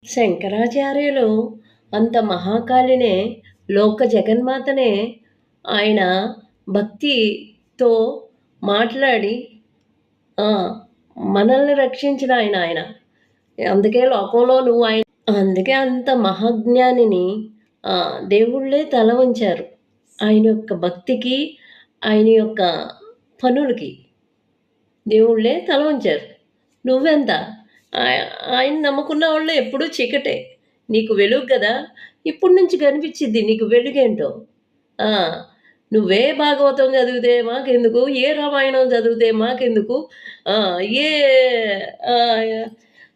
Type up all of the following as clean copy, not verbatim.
శంకరాచార్యులు అంత మహాకాలినే, లోక జగన్మాతనే ఆయన భక్తితో మాట్లాడి ఆ! మనల్ని రక్షించిన ఆయన. అందుకే లోకంలో నువ్వు అందుకే అంత మహాజ్ఞానిని దేవుళ్ళే తల వంచారు. ఆయన యొక్క భక్తికి, ఆయన యొక్క పనులకి దేవుళ్ళే తల వంచారు. నువ్వెంత? ఆయ ఆయన్ని నమ్ముకున్న వాళ్ళు ఎప్పుడూ చీకటే. నీకు వెలుగు గదా! ఇప్పటి నుంచి కనిపిచ్చిద్ది నీకు వెలుగేంటో. ఆ! నువ్వే భాగవతం చదివితే మాకెందుకు? ఏ రామాయణం చదివితే మాకెందుకు? ఏ ఆహ్,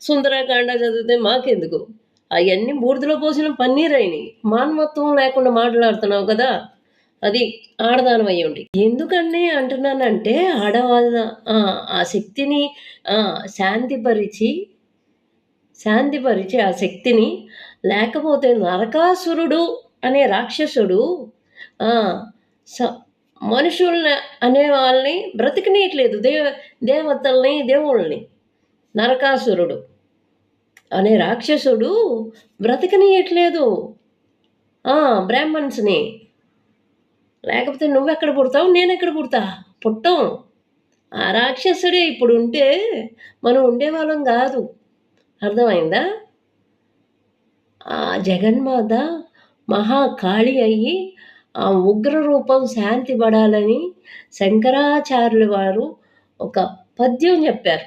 సుందరకాండ చదివితే మాకెందుకు? అయన్నీ బూడిదలో పోసిన పన్నీరయినియి. మానవత్వం లేకుండా మాట్లాడుతున్నావు కదా! అది ఆడదానివయ్యుండి. ఎందుకని అంటున్నానంటే ఆడవాళ్ళ ఆ శక్తిని శాంతిపరిచి, శాంతిపరిచి ఆ శక్తిని లేకపోతే నరకాసురుడు అనే రాక్షసుడు ఆ! స మనుషుల్ని అనే వాళ్ళని బ్రతికనీయట్లేదు. దేవతల్ని, దేవుళ్ళని. నరకాసురుడు అనే రాక్షసుడు బ్రతకనీయట్లేదు. ఆ! బ్రాహ్మణ్స్‌ని. లేకపోతే నువ్వెక్కడ పుడతావు? నేనెక్కడ పుడతా? పుట్టం. ఆ రాక్షసుడే ఇప్పుడుంటే మనం ఉండేవాళ్ళం గాదు. అర్థమైందా? ఆ జగన్మాత మహాకాళి అయ్యి, ఆ ఉగ్ర రూపం శాంతి పడాలని శంకరాచార్యుల వారు ఒక పద్యం జెప్పారు.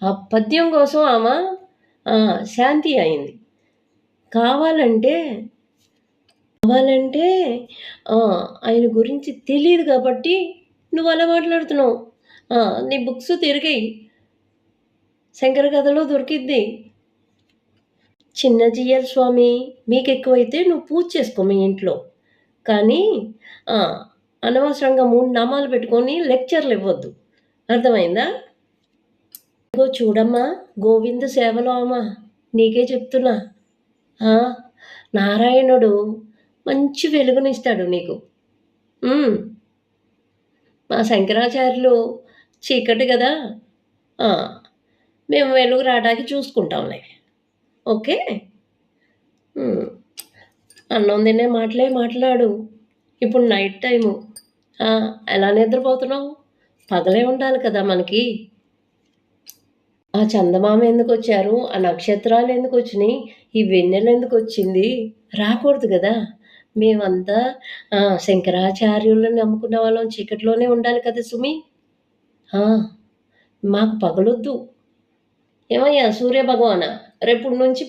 ఆ పద్యం కోసం శాంతి అయింది. కావాలంటే కావాలంటే ఆయన గురించి తెలీదు కాబట్టి నువ్వలా మాట్లాడుతున్నావు. నీ బుక్స్ తిరిగెయి. శంకర కథలో దొరికిద్ది. చిన్నజీయర్ స్వామి మీకెక్కువైతే నువ్వు పూజ చేసుకో మీ ఇంట్లో. కానీ ఆ! అనవసరంగా 3 నామాలు పెట్టుకొని లెక్చర్‌లివ్వొద్దు. అర్థమైందా? ఇదిగో చూడమ్మా గోవింద సేవలో నీకే చెప్తున్నా. ఆ! నారాయణుడు మంచి వెలుగునిస్తాడు నీకు. హ్మ్. మా శంకరాచార్యులు చీకటి గదా! ఆ! మేము వెలుగు రావడానికి చూసుకుంటాంలే. ఓకే. హ్మ్. అన్నం తినే మాటలే మాట్లాడు. ఇప్పుడు నైట్ టైము. ఆ! ఎలా నిద్రపోతున్నావు? పగలే ఉండాలి కదా మనకి. ఆ చందమామ ఎందుకొచ్చారు? ఆ నక్షత్రాలు ఎందుకొచ్చినియి? ఈ వెన్నెలెందుకొచ్చింది? రాకూడదు గదా! మేమంతా శంకరాచార్యులని నమ్ముకున్న వాళ్ళం చీకటిలోనే ఉండాలి కదా సుమి. ఆ! మాకు పగలొద్దు. ఏమయ్యా సూర్యభగవానా! రేపటి నుంచి